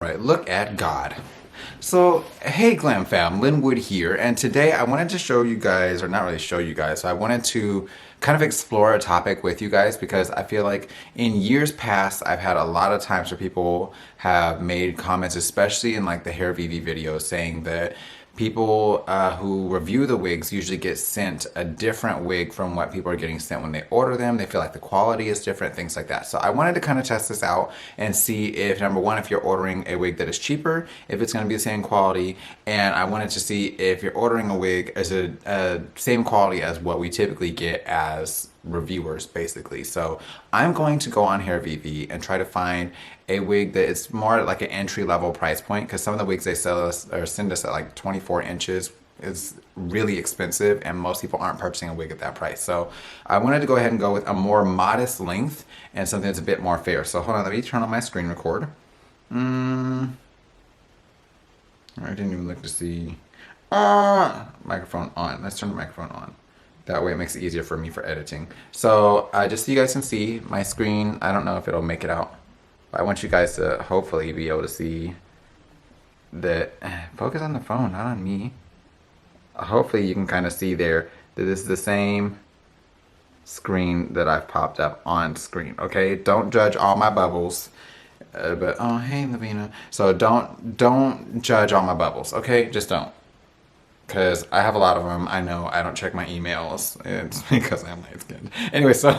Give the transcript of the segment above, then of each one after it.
Right, look at God. So, hey GlamFam, Linwood here, and today I wanted to show you guys, or not really show you guys, so I wanted to kind of explore a topic with you guys because I feel like in years past I've had a lot of times where people have made comments, especially in like the HairVivi videos, saying that people who review the wigs usually get sent a different wig from what people are getting sent when they order them. They feel like the quality is different, things like that. So I wanted to kind of test this out and see if, number one, if you're ordering a wig that is cheaper, if it's going to be the same quality, and I wanted to see if you're ordering a wig as a same quality as what we typically get as reviewers, basically. So I'm going to go on HairVivi and try to find a wig that is more like an entry level price point, because some of the wigs they sell us or send us at like 24 inches is really expensive, and most people aren't purchasing a wig at that price. So I wanted to go ahead and go with a more modest length and something that's a bit more fair. So hold on, let me turn on my screen record. I didn't even look to see. Microphone on. Let's turn the microphone on. That way it makes it easier for me for editing. So just so you guys can see my screen, I don't know if it'll make it out, but I want you guys to hopefully be able to see that. Focus on the phone, not on me. Hopefully you can kind of see there that this is the same screen that I've popped up on screen. Okay, don't judge all my bubbles. But oh hey Lavina. So don't judge all my bubbles. Okay, just don't. Because I have a lot of them. I know I don't check my emails. It's because I'm light skinned. Anyway, so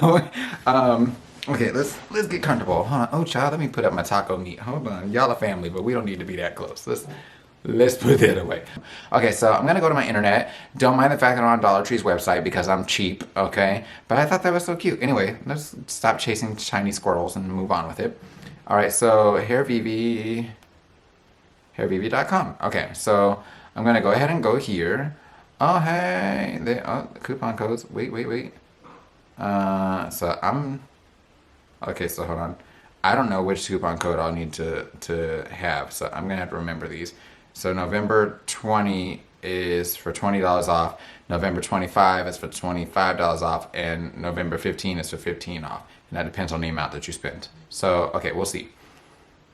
okay, let's get comfortable. Hold on. Oh child, let me put up my taco meat. Hold on. Y'all a family, but we don't need to be that close. Let's put that away. Okay, so I'm gonna go to my internet. Don't mind the fact that I'm on Dollar Tree's website because I'm cheap, okay? But I thought that was so cute. Anyway, let's stop chasing shiny squirrels and move on with it. Alright, so hairvivi.com. Okay, so I'm gonna go ahead and go here. Oh hey, coupon codes. Wait. Okay, so hold on. I don't know which coupon code I'll need to have, so I'm gonna have to remember these. So November 20 is for $20 off. November 25 is for $25 off, and November 15 is for 15 off. And that depends on the amount that you spend. So okay, we'll see.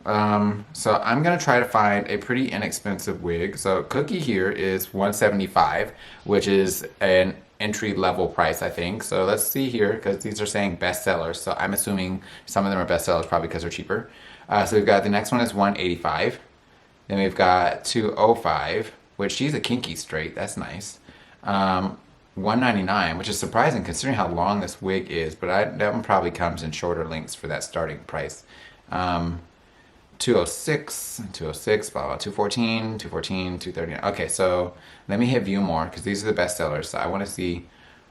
So I'm gonna try to find a pretty inexpensive wig. So Cookie here is $175, which is an entry level price, I think. So let's see here, because these are saying bestsellers. So I'm assuming some of them are bestsellers probably because they're cheaper. So we've got the next one is $185. Then we've got $205, which she's a kinky straight. That's nice. $199, which is surprising considering how long this wig is, but that one probably comes in shorter lengths for that starting price. 206, blah, blah, 214, 239. Okay, so let me hit view more because these are the best sellers. So I want to see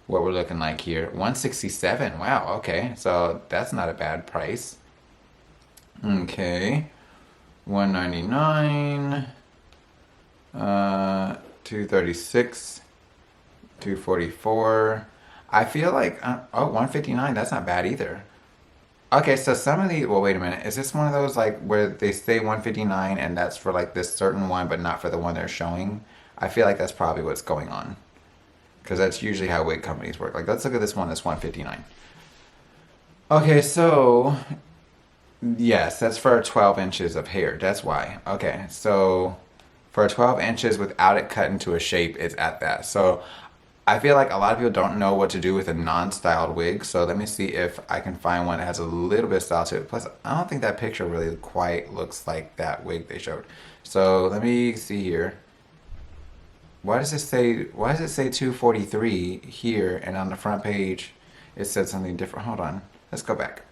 what we're looking like here. 167. Wow, okay. So that's not a bad price. Okay. 199. 236. 244. I feel like 159. That's not bad either. Okay, so some of the, well, wait a minute. Is this one of those like where they say 159 and that's for like this certain one, but not for the one they're showing? I feel like that's probably what's going on, because that's usually how wig companies work. Like, let's look at this one that's 159. Okay, so yes, that's for 12 inches of hair. That's why. Okay, so for 12 inches without it cut into a shape, it's at that. So I feel like a lot of people don't know what to do with a non-styled wig, so let me see if I can find one that has a little bit of style to it. Plus, I don't think that picture really quite looks like that wig they showed. So let me see here. Why does it say 243 here, and on the front page it said something different? Hold on, let's go back.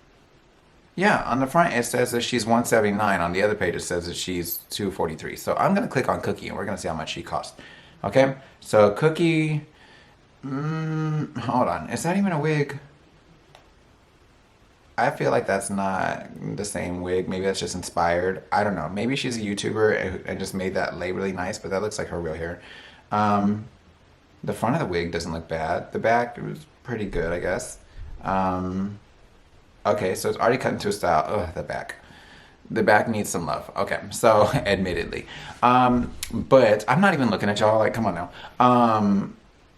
Yeah, on the front it says that she's 179. On the other page it says that she's 243. So I'm gonna click on Cookie and we're gonna see how much she costs. Okay, so Cookie. Hold on. Is that even a wig? I feel like that's not the same wig. Maybe that's just inspired. I don't know. Maybe she's a YouTuber and just made that lay really nice, but that looks like her real hair. The front of the wig doesn't look bad. The back was pretty good, I guess. Okay, so it's already cut into a style. Ugh, the back. The back needs some love. Okay, so admittedly. But I'm not even looking at y'all. Like, come on now.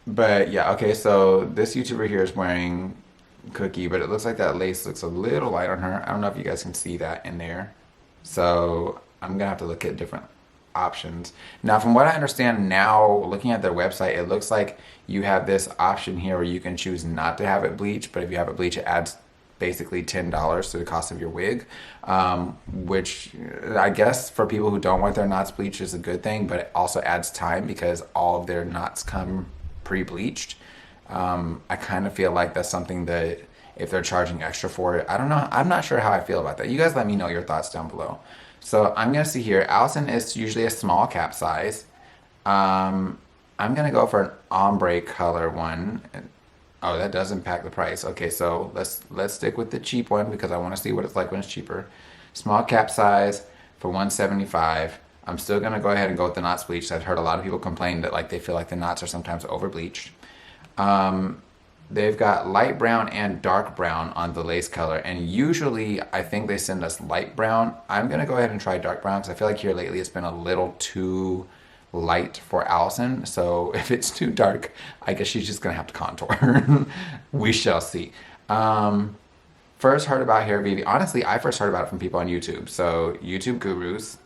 But yeah, okay, so this YouTuber here is wearing Cookie, but it looks like that lace looks a little light on her. I don't know if you guys can see that in there. So I'm gonna have to look at different options. Now, from what I understand now, looking at their website, it looks like you have this option here where you can choose not to have it bleached, but if you have it bleached, it adds basically $10 to the cost of your wig, which I guess for people who don't want their knots bleached is a good thing, but it also adds time because all of their knots come pre-bleached. I kind of feel like that's something that if they're charging extra for it, I don't know. I'm not sure how I feel about that. You guys let me know your thoughts down below. So I'm going to see here. Alison is usually a small cap size. I'm going to go for an ombre color one. Oh, that does impact the price. Okay, so let's stick with the cheap one because I want to see what it's like when it's cheaper. Small cap size for $175. I'm still gonna go ahead and go with the knots bleached. I've heard a lot of people complain that like they feel like the knots are sometimes over bleached. They've got light brown and dark brown on the lace color, and usually I think they send us light brown. I'm gonna go ahead and try dark brown because I feel like here lately it's been a little too light for Alison, so if it's too dark, I guess she's just gonna have to contour. We shall see. First heard about HairVivi. Honestly, I first heard about it from people on YouTube. So YouTube gurus,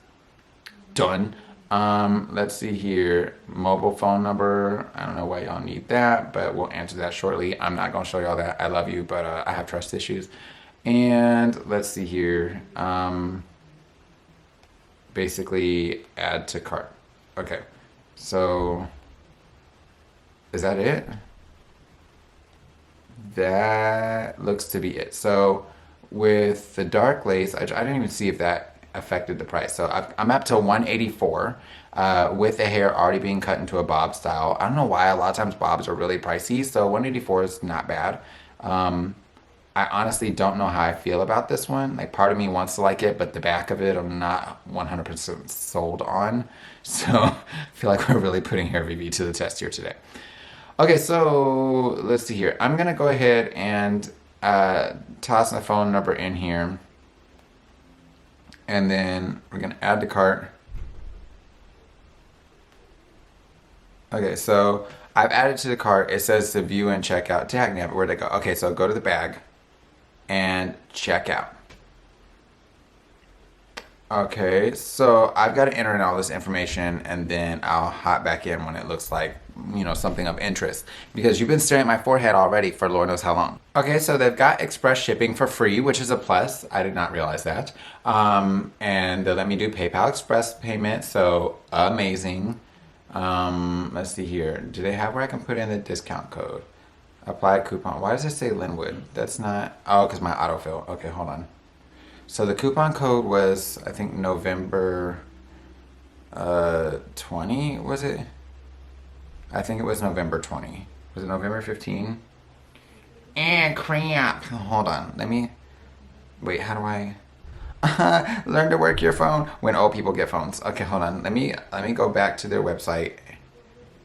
done. Let's see here. Mobile phone number. I don't know why y'all need that, but we'll answer that shortly. I'm not gonna show y'all that. I love you, but I have trust issues. And let's see here. Basically, add to cart. Okay, so is that it? That looks to be it. So with the dark lace, I didn't even see if that affected the price. So I'm up to 184 with the hair already being cut into a bob style. I don't know why a lot of times bobs are really pricey, so 184 is not bad. I honestly don't know how I feel about this one. Like part of me wants to like it, but the back of it I'm not 100% sold on. So I feel like we're really putting HairVivi to the test here today. Okay, so let's see here. I'm gonna go ahead and toss my phone number in here. And then we're gonna add to cart. Okay, so I've added to the cart. It says to view and check out. Tag me, where'd I go? Okay, so go to the bag and check out. Okay, so I've got to enter in all this information and then I'll hop back in when it looks like, you know, something of interest. Because you've been staring at my forehead already for Lord knows how long. Okay, so they've got express shipping for free, which is a plus. I did not realize that. And they let me do PayPal Express payment, so amazing. Let's see here. Do they have where I can put in the discount code? Apply coupon. Why does it say Linwood? That's not, oh, because my autofill. Okay, hold on. So the coupon code was, I think, November 20, was it? I think it was November 20. Was it November 15? And crap. Hold on. Let me, wait, how do I learn to work your phone when old people get phones? Okay, hold on. Let me go back to their website.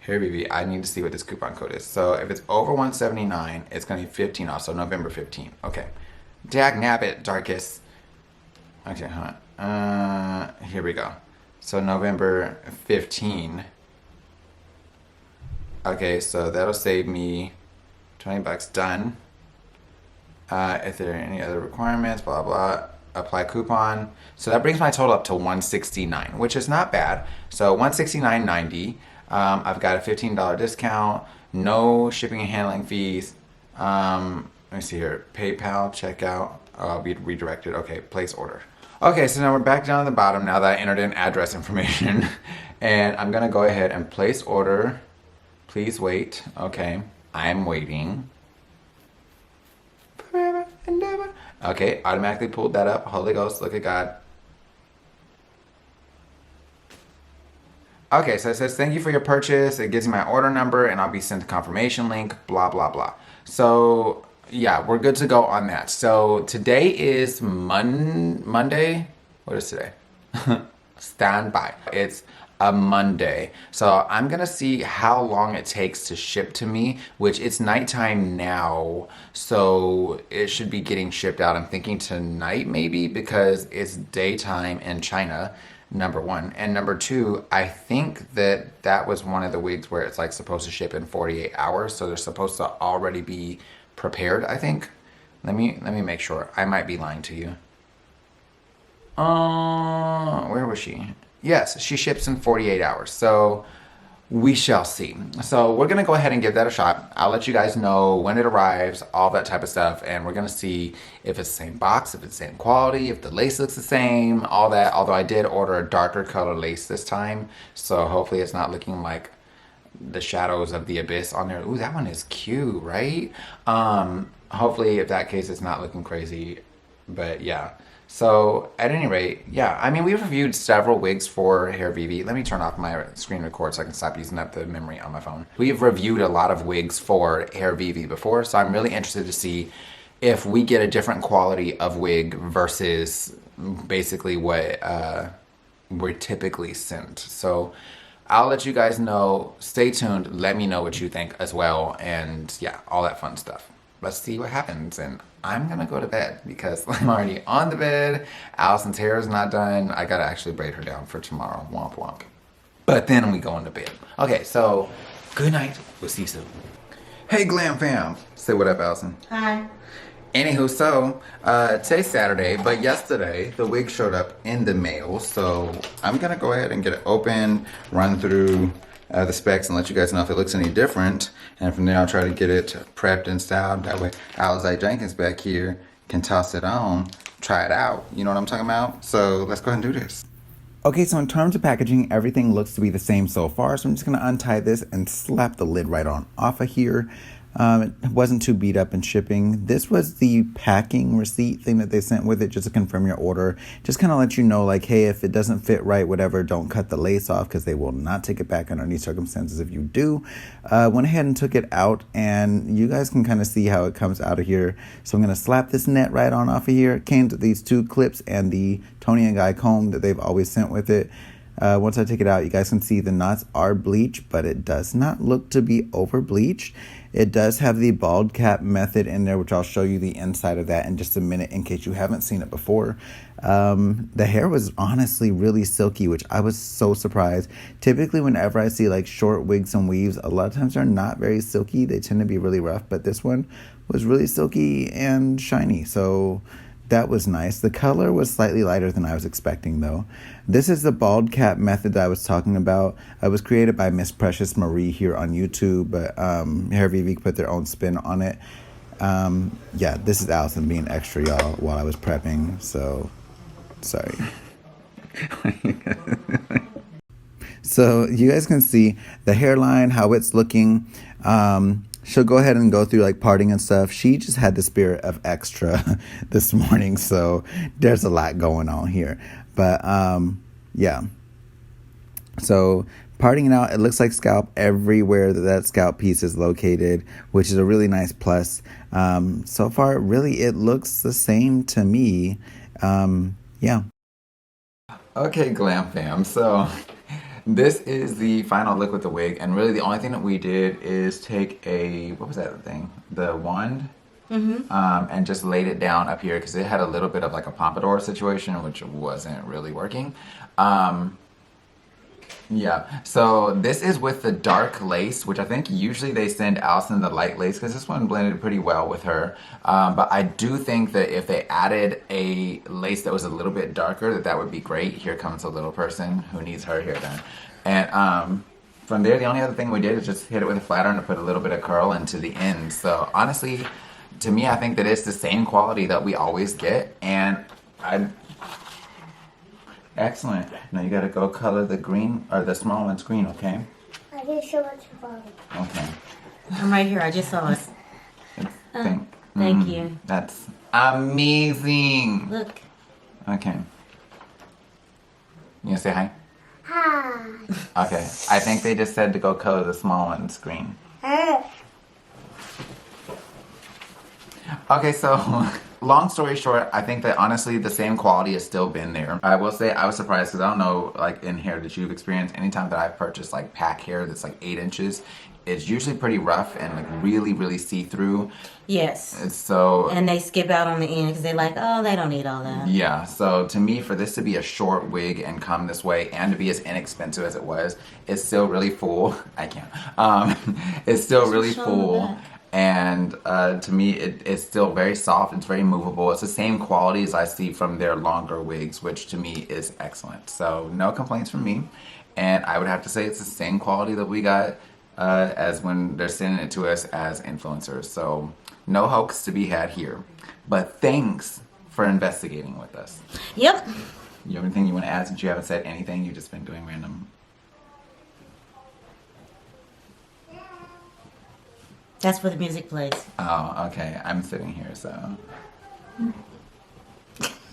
HairVivi, I need to see what this coupon code is. So if it's over 179, it's gonna be 15 off, so November 15. Okay. Dag nabbit, Darkest. Okay, hold on. Here we go. So November 15. Okay, so that'll save me 20 bucks. Done. If there are any other requirements, blah, blah, apply coupon. So that brings my total up to 169, which is not bad. So 169.90. I've got a $15 discount, no shipping and handling fees. Let me see here. PayPal, checkout. I'll be redirected. Okay, place order. Okay, so now we're back down at the bottom now that I entered in address information. And I'm gonna go ahead and place order. Please wait. Okay, I'm waiting. Forever and ever. Okay, automatically pulled that up. Holy Ghost, look at God. Okay, so it says, thank you for your purchase. It gives me my order number and I'll be sent a confirmation link, blah, blah, blah. So yeah, we're good to go on that. So today is Monday. What is today? Stand by. It's a Monday. So I'm gonna see how long it takes to ship to me, which it's nighttime now. So it should be getting shipped out. I'm thinking tonight maybe because it's daytime in China. Number one. And number two, I think that was one of the wigs where it's like supposed to ship in 48 hours. So they're supposed to already be prepared, I think. Let me make sure. I might be lying to you. Where was she? Yes, she ships in 48 hours. So we shall see. So we're gonna go ahead and give that a shot. I'll let you guys know when it arrives, all that type of stuff, and we're gonna see if it's the same box, if it's the same quality, if the lace looks the same, all that. Although I did order a darker color lace this time, so hopefully it's not looking like the shadows of the abyss on there. Ooh, that one is cute, right? Hopefully if that case it's not looking crazy, but yeah. So at any rate, yeah, I mean, we've reviewed several wigs for HairVivi. Let me turn off my screen record so I can stop using up the memory on my phone. We've reviewed a lot of wigs for HairVivi before, so I'm really interested to see if we get a different quality of wig versus basically what we're typically sent. So I'll let you guys know. Stay tuned. Let me know what you think as well. And yeah, all that fun stuff. Let's see what happens. And I'm gonna go to bed because I'm already on the bed. Allison's hair is not done. I gotta actually braid her down for tomorrow. Womp womp. But then we go into bed. Okay, so good night. We'll see you soon. Hey, Glam Fam. Say what up, Allison. Hi. Anywho, so today's Saturday, but yesterday the wig showed up in the mail. So I'm gonna go ahead and get it open, run through the specs, and let you guys know if it looks any different. And from there, I'll try to get it prepped and styled. That way, Alizé Jenkins back here can toss it on, try it out. You know what I'm talking about? So let's go ahead and do this. Okay, so in terms of packaging, everything looks to be the same so far. So I'm just gonna untie this and slap the lid right on off of here. It wasn't too beat up in shipping. This was the packing receipt thing that they sent with it just to confirm your order. Just kind of let you know, like, hey, if it doesn't fit right, whatever, don't cut the lace off because they will not take it back under any circumstances if you do. Went ahead and took it out, and you guys can kind of see how it comes out of here. So I'm going to slap this net right on off of here. It came to these two clips and the Toni & Guy comb that they've always sent with it. Once I take it out, you guys can see the knots are bleached, but it does not look to be over bleached. It does have the bald cap method in there, which I'll show you the inside of that in just a minute in case you haven't seen it before. The hair was honestly really silky, which I was so surprised. Typically, whenever I see like short wigs and weaves, a lot of times they're not very silky. They tend to be really rough, but this one was really silky and shiny. So that was nice. The color was slightly lighter than I was expecting, though. This is the bald cap method that I was talking about. It was created by Miss Precious Marie here on YouTube, but HairVivi put their own spin on it. Yeah, this is Allison being extra, y'all, while I was prepping, so sorry. So you guys can see the hairline, how it's looking. She'll go ahead and go through like parting and stuff. She just had the spirit of extra this morning, so there's a lot going on here. But yeah. So parting it out, it looks like scalp everywhere that scalp piece is located, which is a really nice plus. So far, really, it looks the same to me. Yeah. Okay, Glam Fam. So this is the final look with the wig, and really the only thing that we did is take what was that thing? The wand? And just laid it down up here because it had a little bit of like a pompadour situation, which wasn't really working. Yeah, so this is with the dark lace, which I think usually they send Allison the light lace because this one blended pretty well with her. But I do think that if they added a lace that was a little bit darker, that would be great. Here comes a little person who needs her hair done. And from there, the only other thing we did is just hit it with a flat iron to put a little bit of curl into the end. So honestly, to me, I think that it's the same quality that we always get. And excellent. Now you gotta go color the green, or the small one's green, okay? I didn't show it to Bobby. Okay. I'm right here. I just saw it. Thank you. That's amazing. Look. Okay. You gonna say hi? Hi. Okay. I think they just said to go color the small one's green. Okay, so long story short, I think that honestly the same quality has still been there. I will say I was surprised because I don't know, like in hair that you've experienced, anytime that I've purchased like pack hair that's like 8 inches, it's usually pretty rough and like really, really see-through. Yes. It's so... And they skip out on the end because they're like, oh, they don't need all that. Yeah, so to me, for this to be a short wig and come this way and to be as inexpensive as it was, it's still really full. I can't. It's still really full. And to me, it's still very soft. It's very movable. It's the same quality as I see from their longer wigs, which to me is excellent. So no complaints from me. And I would have to say it's the same quality that we got as when they're sending it to us as influencers. So no hoax to be had here. But thanks for investigating with us. Yep. You have anything you want to add since you haven't said anything? You've just been doing random. That's where the music plays. Oh, okay. I'm sitting here, so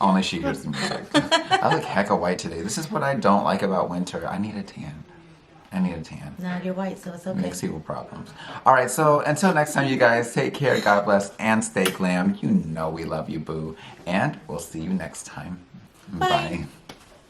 only she hears the music. I look hecka white today. This is what I don't like about winter. I need a tan. No, you're white, so it's okay. Makes people problems. All right, so until next time, you guys, take care, God bless, and stay glam. You know we love you, boo. And we'll see you next time. Bye. Bye.